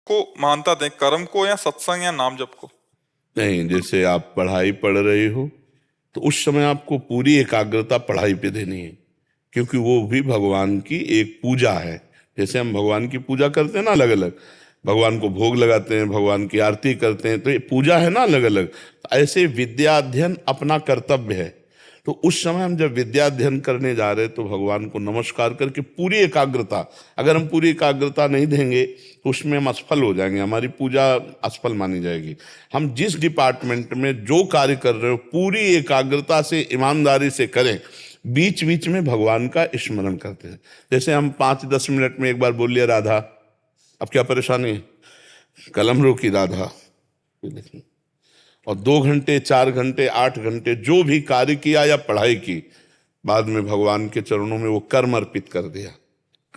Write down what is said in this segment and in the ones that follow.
को मानता थे, कर्म को या सत्संग या नाम जप को? नहीं, जैसे आप पढ़ाई पढ़ रहे हो तो उस समय आपको पूरी एकाग्रता पढ़ाई पे देनी है, क्योंकि वो भी भगवान की एक पूजा है। जैसे हम भगवान की पूजा करते हैं ना, अलग अलग भगवान को भोग लगाते हैं, भगवान की आरती करते हैं, तो ये पूजा है ना अलग अलग। ऐसे विद्या अध्ययन अपना कर्तव्य है। तो उस समय हम जब विद्या अध्ययन करने जा रहे हैं तो भगवान को नमस्कार करके पूरी एकाग्रता, अगर हम पूरी एकाग्रता नहीं देंगे तो उसमें हम असफल हो जाएंगे, हमारी पूजा असफल मानी जाएगी। हम जिस डिपार्टमेंट में जो कार्य कर रहे हो पूरी एकाग्रता से ईमानदारी से करें, बीच बीच में भगवान का स्मरण करते हैं। जैसे हम 5-10 मिनट में एक बार बोल लिया राधा, अब क्या परेशानी है, कलम रोकी राधा, और 2 घंटे 4 घंटे 8 घंटे जो भी कार्य किया या पढ़ाई की, बाद में भगवान के चरणों में वो कर्म अर्पित कर दिया,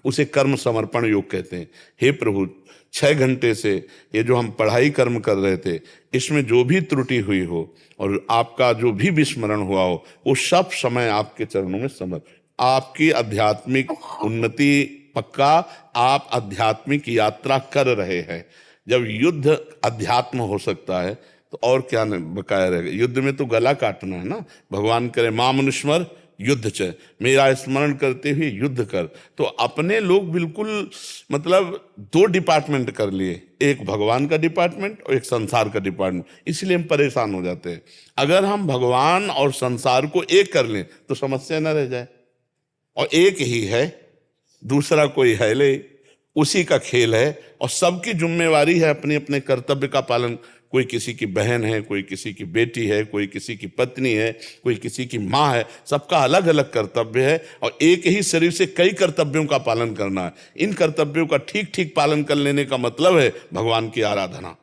उसे कर्म समर्पण योग कहते हैं। हे प्रभु, 6 घंटे से ये जो हम पढ़ाई कर्म कर रहे थे, इसमें जो भी त्रुटि हुई हो और आपका जो भी विस्मरण हुआ हो, वो सब समय आपके चरणों में समर्पित। आपकी आध्यात्मिक उन्नति पक्का, आप आध्यात्मिक यात्रा कर रहे हैं। जब युद्ध अध्यात्म हो सकता है तो और क्या बकाया रहेगा। युद्ध में तो गला काटना है ना। भगवान करे मामनुस्मर युद्ध च, मेरा स्मरण करते हुए युद्ध कर। तो अपने लोग बिल्कुल मतलब 2 डिपार्टमेंट कर लिए, एक भगवान का डिपार्टमेंट और एक संसार का डिपार्टमेंट, इसलिए हम परेशान हो जाते हैं। अगर हम भगवान और संसार को एक कर लें तो समस्या न रह जाए। और एक ही है, दूसरा कोई है ले, उसी का खेल है और सबकी जिम्मेवारी है अपने अपने कर्तव्य का पालन। कोई किसी की बहन है, कोई किसी की बेटी है, कोई किसी की पत्नी है, कोई किसी की माँ है, सबका अलग अलग कर्तव्य है और एक ही शरीर से कई कर्तव्यों का पालन करना है। इन कर्तव्यों का ठीक ठीक पालन कर लेने का मतलब है भगवान की आराधना।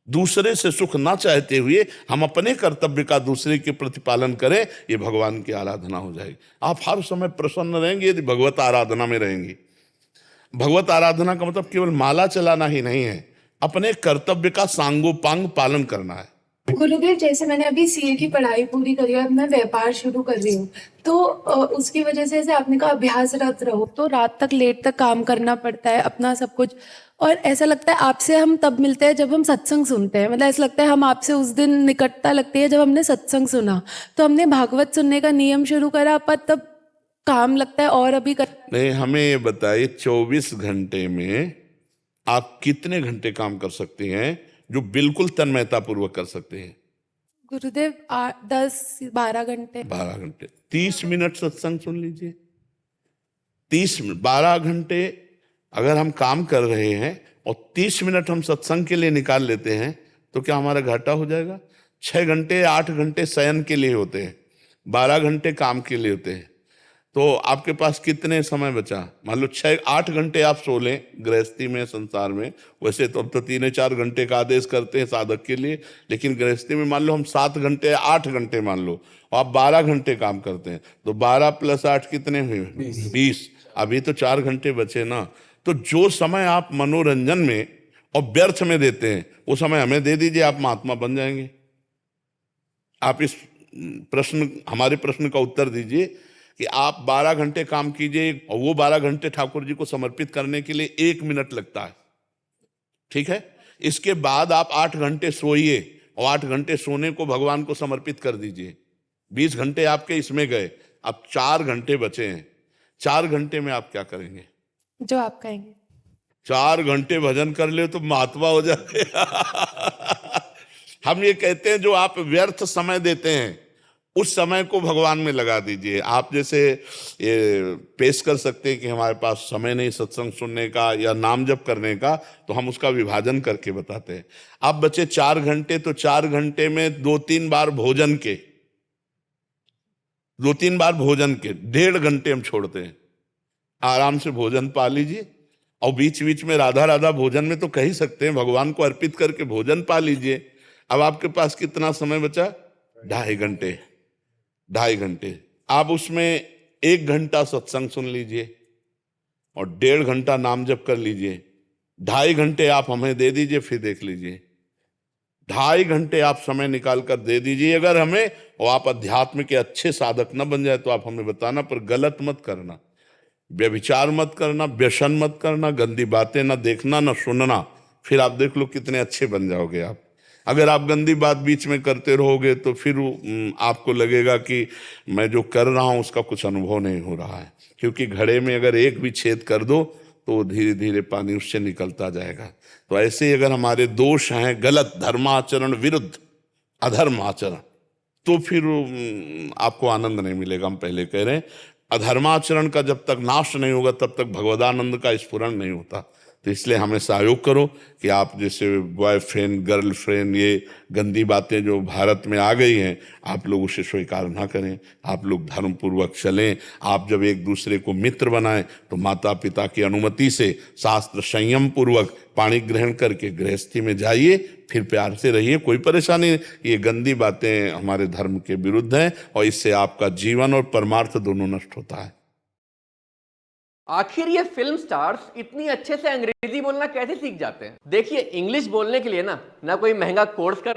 दूसरे से सुख ना चाहते हुए हम अपने कर्तव्य का दूसरे के प्रति पालन करें, ये भगवान की आराधना हो जाएगी। आप हर समय प्रसन्न रहेंगे यदि भगवत आराधना में रहेंगे। भगवत आराधना का मतलब केवल माला चलाना ही नहीं है, अपने कर्तव्य का सांगोपांग पालन करना है। गुरुदेव, जैसे मैंने अभी सीए की पढ़ाई पूरी करी है, अब मैं व्यापार शुरू कर रही हूँ, तो उसकी वजह से जैसे आपने कहा अभ्यासरत रहो, तो रात तक लेट तक काम करना पड़ता है अपना सब कुछ। और ऐसा लगता है आपसे हम तब मिलते हैं जब हम सत्संग सुनते हैं, मतलब ऐसा लगता है हम आपसे उस दिन निकटता लगती है जब हमने सत्संग सुना। तो हमने भागवत सुनने का नियम शुरू करा, पर तब काम लगता है और अभी नहीं, हमें ये बताइए 24 घंटे में आप कितने घंटे काम कर सकते हैं जो बिल्कुल तन्मयता पूर्वक कर सकते हैं? गुरुदेव 10-12 घंटे। 12 घंटे 30 मिनट सत्संग सुन लीजिए। 30 मिनट 12 घंटे अगर हम काम कर रहे हैं और 30 मिनट हम सत्संग के लिए निकाल लेते हैं तो क्या हमारा घाटा हो जाएगा? 6 घंटे 8 घंटे शयन के लिए होते हैं, 12 घंटे काम के लिए होते हैं। तो आपके पास कितने समय बचा? मान लो 6-8 घंटे आप सो लें गृहस्थी में, संसार में। वैसे तो अब तो 3-4 घंटे का आदेश करते हैं साधक के लिए, लेकिन गृहस्थी में मान लो हम 7 घंटे 8 घंटे मान लो, और आप 12 घंटे काम करते हैं, तो 12 + 8 कितने हुए? 20। अभी तो 4 घंटे बचे ना। तो जो समय आप मनोरंजन में और व्यर्थ में देते हैं वो समय हमें दे दीजिए, आप महात्मा बन जाएंगे। आप इस हमारे प्रश्न का उत्तर दीजिए कि आप 12 घंटे काम कीजिए और वो 12 घंटे ठाकुर जी को समर्पित करने के लिए 1 मिनट लगता है, ठीक है? इसके बाद आप 8 घंटे सोइए और 8 घंटे सोने को भगवान को समर्पित कर दीजिए। 20 घंटे आपके इसमें गए, अब 4 घंटे बचे हैं। 4 घंटे में आप क्या करेंगे? जो आप कहेंगे। 4 घंटे भजन कर ले तो महात्मा हो जाए। हम ये कहते हैं जो आप व्यर्थ समय देते हैं उस समय को भगवान में लगा दीजिए। आप जैसे ये पेश कर सकते हैं कि हमारे पास समय नहीं सत्संग सुनने का या नाम जप करने का, तो हम उसका विभाजन करके बताते हैं। अब बचे 4 घंटे, तो 4 घंटे में 2-3 बार भोजन के, 2-3 बार भोजन के 1.5 घंटे हम छोड़ते हैं। आराम से भोजन पा लीजिए और बीच बीच में राधा राधा भोजन में तो कह ही सकते हैं, भगवान को अर्पित करके भोजन पा लीजिए। अब आपके पास कितना समय बचा? 2.5 घंटे। 2.5 घंटे आप उसमें 1 घंटा सत्संग सुन लीजिए और 1.5 घंटा नाम जप कर लीजिए। 2.5 घंटे आप हमें दे दीजिए, फिर देख लीजिए। 2.5 घंटे आप समय निकाल कर दे दीजिए अगर हमें, और आप अध्यात्म के अच्छे साधक न बन जाए तो आप हमें बताना, पर गलत मत करना, व्यभिचार मत करना, व्यसन मत करना, गंदी बातें ना देखना ना सुनना, फिर आप देख लो कितने अच्छे बन जाओगे आप। अगर आप गंदी बात बीच में करते रहोगे तो फिर आपको लगेगा कि मैं जो कर रहा हूं उसका कुछ अनुभव नहीं हो रहा है, क्योंकि घड़े में अगर एक भी छेद कर दो तो धीरे धीरे पानी उससे निकलता जाएगा। तो ऐसे ही अगर हमारे दोष हैं गलत धर्माचरण विरुद्ध अधर्म आचरण, तो फिर आपको आनंद नहीं मिलेगा। हम पहले कह रहे हैं अधर्माचरण का जब तक नाश नहीं होगा तब तक भगवदानंद का स्फुरण नहीं होता। तो इसलिए हमें सहयोग करो कि आप जैसे बॉयफ्रेंड गर्लफ्रेंड ये गंदी बातें जो भारत में आ गई हैं आप लोग उसे स्वीकार ना करें, आप लोग धर्म पूर्वक चलें। आप जब एक दूसरे को मित्र बनाएं तो माता पिता की अनुमति से शास्त्र संयम पूर्वक पाणी ग्रहण करके गृहस्थी में जाइए, फिर प्यार से रहिए, कोई परेशानी नहीं। ये गंदी बातें हमारे धर्म के विरुद्ध हैं और इससे आपका जीवन और परमार्थ दोनों नष्ट होता है। आखिर ये फिल्म स्टार्स इतनी अच्छे से अंग्रेजी बोलना कैसे सीख जाते हैं? देखिए, इंग्लिश बोलने के लिए ना कोई महंगा कोर्स कर